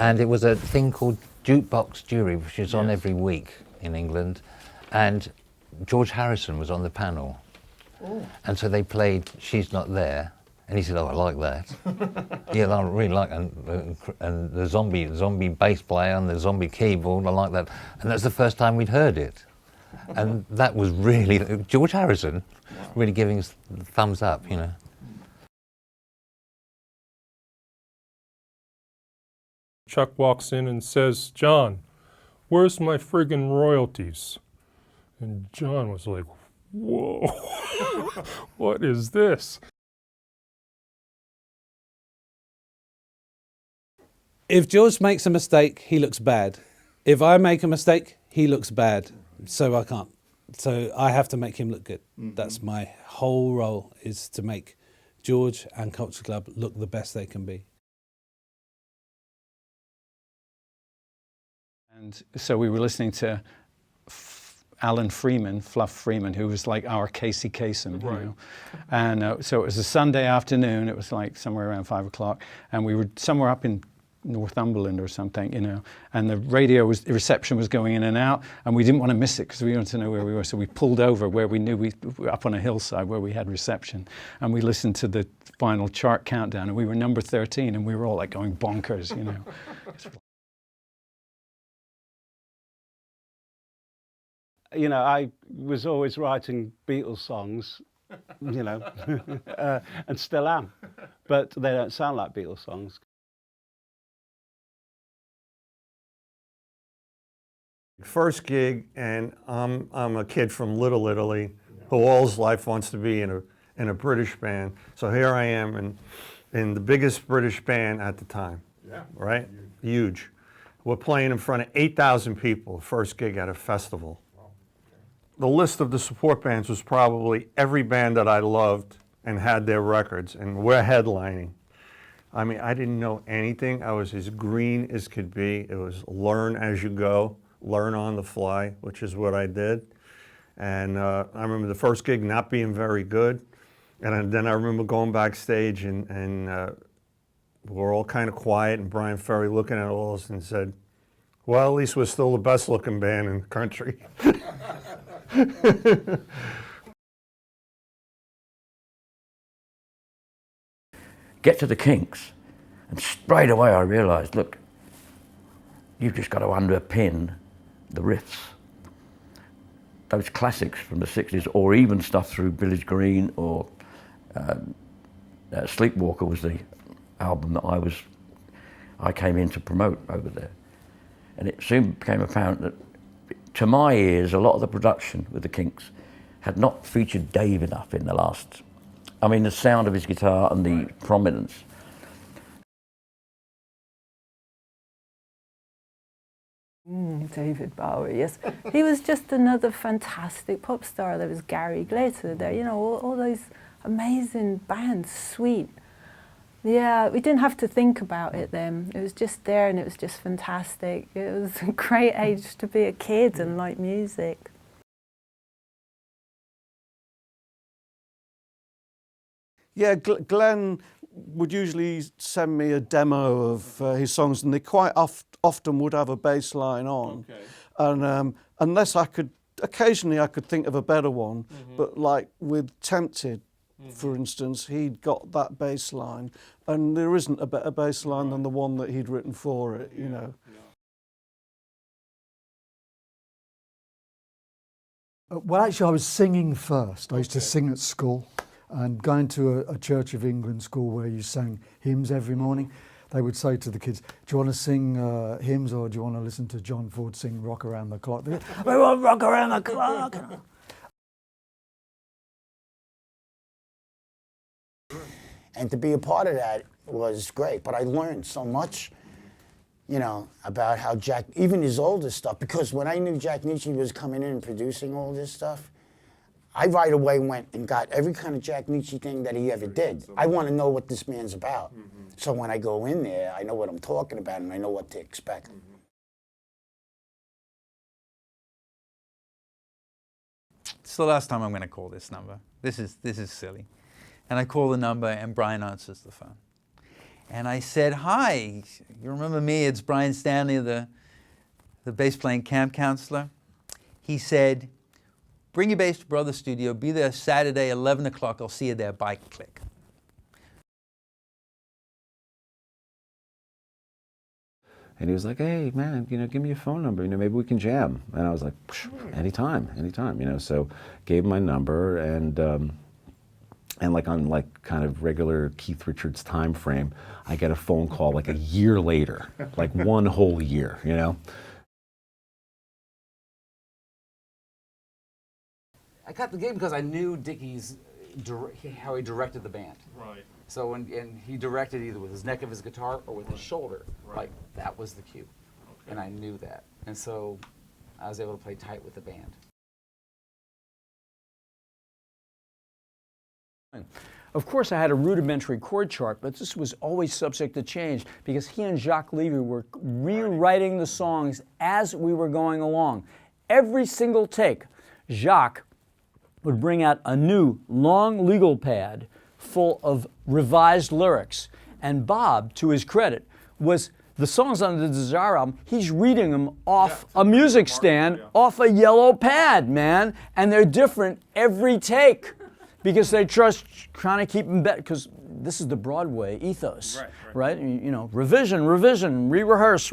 And it was a thing called Jukebox Jury, which is on every week in England. And George Harrison was on the panel. Ooh. And so they played She's Not There. And he said, oh, I like that. Yeah, I really like it. And the zombie bass player and the zombie keyboard, I like that. And that's the first time we'd heard it. And that was really, George Harrison really giving us the thumbs up, you know. Chuck walks in and says, John, where's my friggin' royalties? And John was like, whoa, what is this? If George makes a mistake, he looks bad. If I make a mistake, he looks bad. So I can't. So I have to make him look good. Mm-hmm. That's my whole role, is to make George and Culture Club look the best they can be. And so we were listening to Alan Freeman, Fluff Freeman, who was like our Casey Kasem, right. You know. And so it was a Sunday afternoon. It was like somewhere around 5 o'clock, and we were somewhere up in Northumberland or something, you know, and the reception was going in and out, and we didn't want to miss it because we wanted to know where we were. So we pulled over where we knew we were up on a hillside where we had reception, and we listened to the final chart countdown, and we were number 13, and we were all like going bonkers, you know. You know, I was always writing Beatles songs, you know, and still am, but they don't sound like Beatles songs. First gig, and I'm a kid from Little Italy who all his life wants to be in a British band. So here I am in the biggest British band at the time, right? Huge. We're playing in front of 8,000 people, first gig at a festival. The list of the support bands was probably every band that I loved and had their records, and we're headlining. I mean, I didn't know anything. I was as green as could be. It was learn as you go, learn on the fly, which is what I did. And I remember the first gig not being very good. And then I remember going backstage and we're all kind of quiet, and Brian Ferry looking at all of us and said, well, at least we're still the best looking band in the country. Get to the Kinks, and straight away I realised, look, you've just got to underpin the riffs. Those classics from the 60s, or even stuff through Village Green, or Sleepwalker was the album that I came in to promote over there. And it soon became apparent that, to my ears, a lot of the production with the Kinks had not featured Dave enough in the last. I mean, the sound of his guitar and the prominence. David Bowie, yes. He was just another fantastic pop star. There was Gary Glitter there, you know, all those amazing bands, Sweet. Yeah, we didn't have to think about it then. It was just there, and it was just fantastic. It was a great age to be a kid and like music. Yeah, Glenn would usually send me a demo of his songs, and they quite often would have a bass line on. Okay. And unless occasionally I could think of a better one, but like with Tempted, for instance, he'd got that bass line, and there isn't a better bass line than the one that he'd written for it, you know. Well, actually, I was singing first. I used to sing at school, and going to a Church of England school where you sang hymns every morning. They would say to the kids, do you want to sing hymns, or do you want to listen to John Ford sing Rock Around the Clock? We want Rock Around the Clock. And to be a part of that was great, but I learned so much, you know, about how Jack, even his older stuff, because when I knew Jack Nitzsche was coming in and producing all this stuff, I right away went and got every kind of Jack Nitzsche thing that he ever did. I want to know what this man's about. So when I go in there, I know what I'm talking about, and I know what to expect. It's the last time I'm going to call this number. This is silly. And I call the number, and Brian answers the phone. And I said, hi, you remember me? It's Brian Stanley, the bass playing camp counselor. He said, bring your bass to Brother Studio, be there Saturday, 11 o'clock, I'll see you there, bye, click. And he was like, hey, man, give me your phone number, maybe we can jam. And I was like, anytime, so gave him my number, and like on like kind of regular Keith Richards time frame, I get a phone call like a year later, like one whole year, I got the gig because I knew Dickie's, how he directed the band. Right. So and he directed either with his neck of his guitar or with his shoulder. Right. Like, that was the cue. Okay. And I knew that. And so I was able to play tight with the band. Of course, I had a rudimentary chord chart, but this was always subject to change because he and Jacques Levy were rewriting the songs as we were going along. Every single take, Jacques would bring out a new long legal pad full of revised lyrics. And Bob, to his credit, was the songs on the Desire album, he's reading them off a music stand, off a yellow pad, man. And they're different every take because they trying to keep them better, because this is the Broadway ethos, right? Revision, re-rehearse.